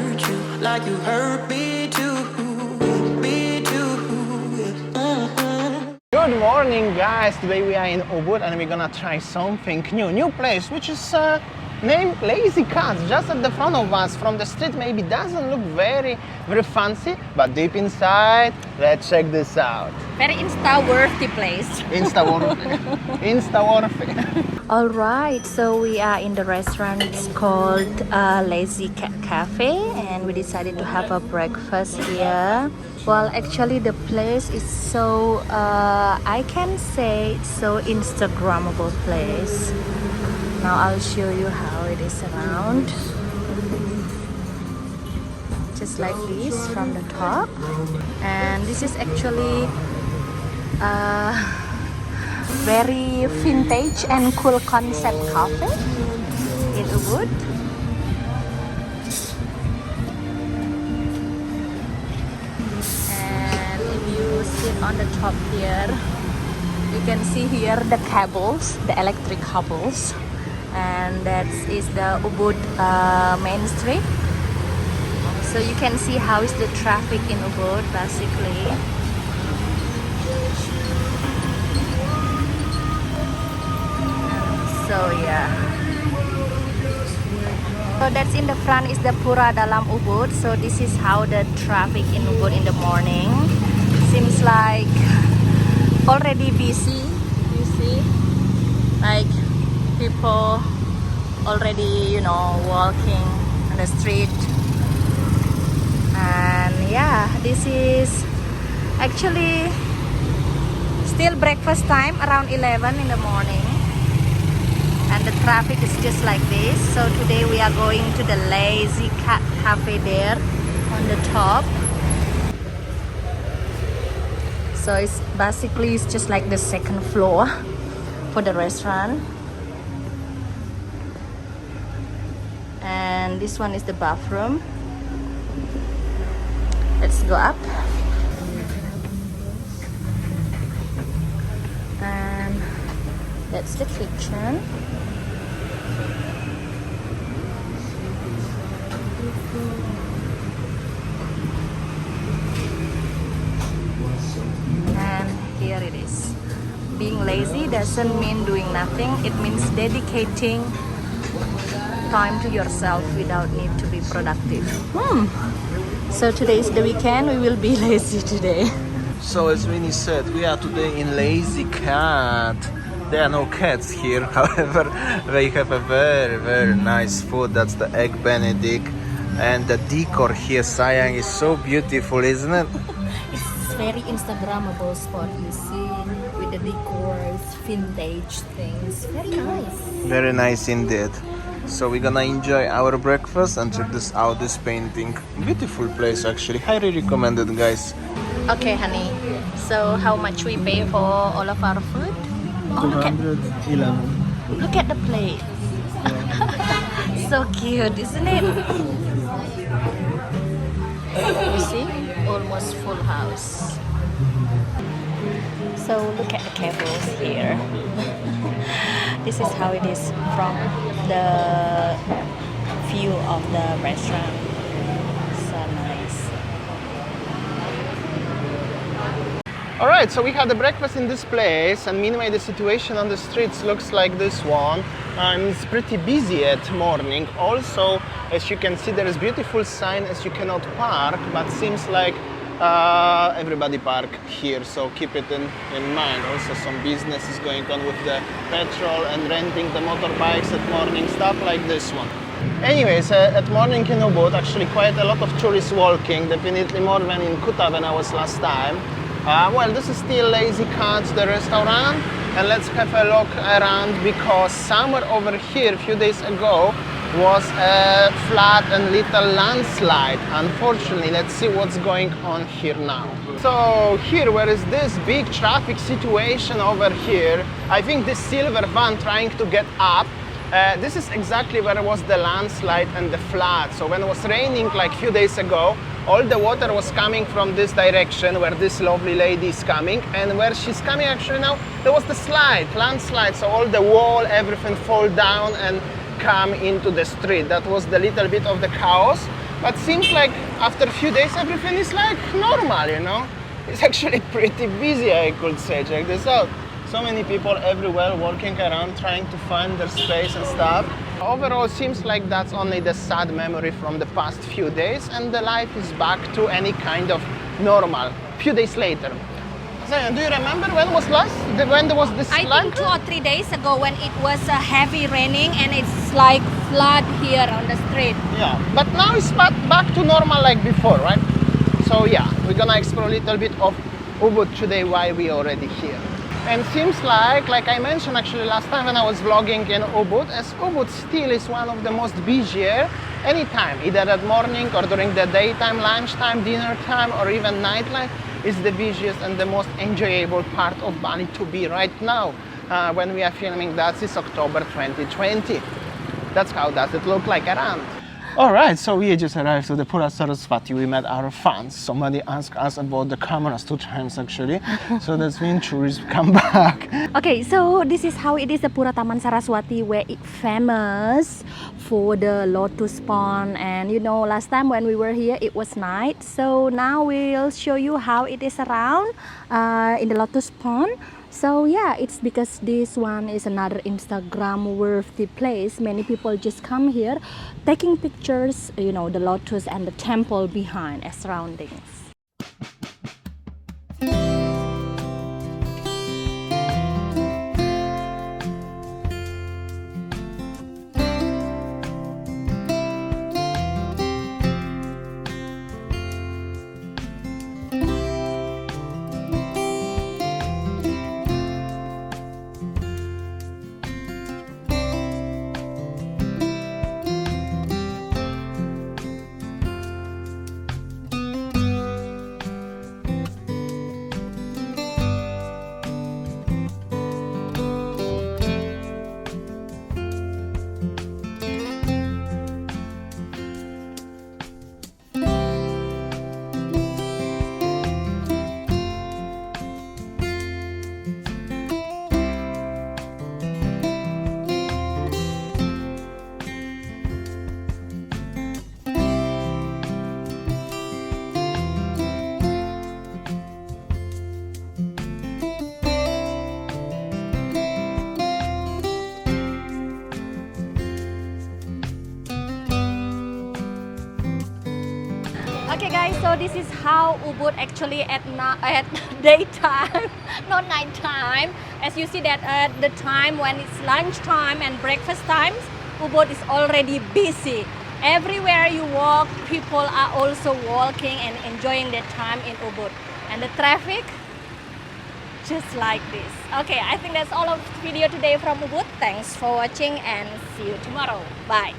hurt you like you hurt me too. Me too. Good morning, guys. Today we are in Ubud and we're gonna try something new place which is named Lazy Cats. Just at the front of us from the street. Maybe doesn't look very fancy, but deep inside, let's check this out. Very Insta-worthy place. Insta-worthy. All right, so we are in the restaurant. It's called Lazy Cat Cafe, and we decided to have a breakfast here. Well, actually the place is so, I can say, so Instagrammable place. Now I'll show you how it is around. Just like this from the top. And this is actually very vintage and cool concept cafe in Ubud. And if you sit on the top here, you can see here the cables, the electric cables, and that is the Ubud main street. So you can see how is the traffic in Ubud basically. So yeah, so that's in the front is the Pura dalam Ubud. So this is how the traffic in Ubud in the morning. Seems like already busy. You see, like people already, you know, walking on the street. And yeah, this is actually still breakfast time around 11 in the morning. And the traffic is just like this. So today we are going to the Lazy Cat Cafe there on the top. So it's basically it's just like the second floor for the restaurant. And this one is the bathroom. Let's go up. And that's the kitchen. And here it is. Being lazy doesn't mean doing nothing. It means dedicating time to yourself without need to be productive. So today is the weekend. We will be lazy today. So as Winnie said, we are today in Lazy Cat. There are no cats here, however, they have a very nice food. That's the egg benedict, and the decor here, sayang, is so beautiful, isn't it? It's very Instagrammable spot, you see, with the decors, vintage things. Very nice. Very nice indeed. So we're gonna enjoy our breakfast and check this out, this painting. Beautiful place actually, highly recommended, guys. Okay, honey. So how much we pay for all of our food? Oh, look at the plate. So cute, isn't it? You see? Almost full house. So look at the cables here. This is how it is from the view of the restaurant. So nice. Alright, so we had a breakfast in this place, and meanwhile the situation on the streets looks like this one. It's pretty busy at morning. Also, as you can see, there is beautiful sign as you cannot park, but seems like everybody park here, so keep it in mind. Also some business is going on with the petrol and renting the motorbikes at morning, stuff like this one. Anyways, at morning in Ubud, actually quite a lot of tourists walking, definitely more than in Kuta when I was last time. Well, this is still Lazy Cats, the restaurant, and let's have a look around because somewhere over here a few days ago was a flood and little landslide. Unfortunately, let's see what's going on here now. So here, where is this big traffic situation over here? I think this silver van trying to get up. This is exactly where was the landslide and the flood. So when it was raining like a few days ago, all the water was coming from this direction where this lovely lady is coming, and where she's coming actually now, there was the landslide. So all the wall, everything fall down and come into the street. That was the little bit of the chaos. But seems like after a few days everything is like normal, you know. It's actually pretty busy, I could say. Check this out. So many people everywhere walking around trying to find their space and stuff. Overall, seems like that's only the sad memory from the past few days, and the life is back to any kind of normal. Few days later. Zayan, do you remember when there was this I flood? think 2 or 3 days ago when it was heavy raining and it's like flood here on the street. Yeah, but now it's back to normal like before, right? So yeah, we're gonna explore a little bit of Ubud today while we're already here. And seems like I mentioned actually last time when I was vlogging in Ubud, as Ubud still is one of the most busier anytime, either at morning or during the daytime, lunchtime, dinner time, or even nightlife is the busiest and the most enjoyable part of Bali to be right now. When we are filming that is October 2020. That's how does it look like around. Alright, so we just arrived to the Pura Saraswati. We met our fans. Somebody asked us about the cameras 2 times actually. So that's when tourists come back. Okay, so this is how it is the Pura Taman Saraswati, where it's famous for the lotus pond. And you know, last time when we were here it was night. So now we'll show you how it is around in the lotus pond. So yeah, it's because this one is another Instagram worthy place. Many people just come here taking pictures, you know, the lotus and the temple behind as surroundings. Okay guys, so this is how Ubud actually at daytime, not nighttime. As you see that at the time when it's lunchtime and breakfast times, Ubud is already busy. Everywhere you walk, people are also walking and enjoying their time in Ubud. And the traffic, just like this. Okay, I think that's all of the video today from Ubud. Thanks for watching and see you tomorrow. Bye.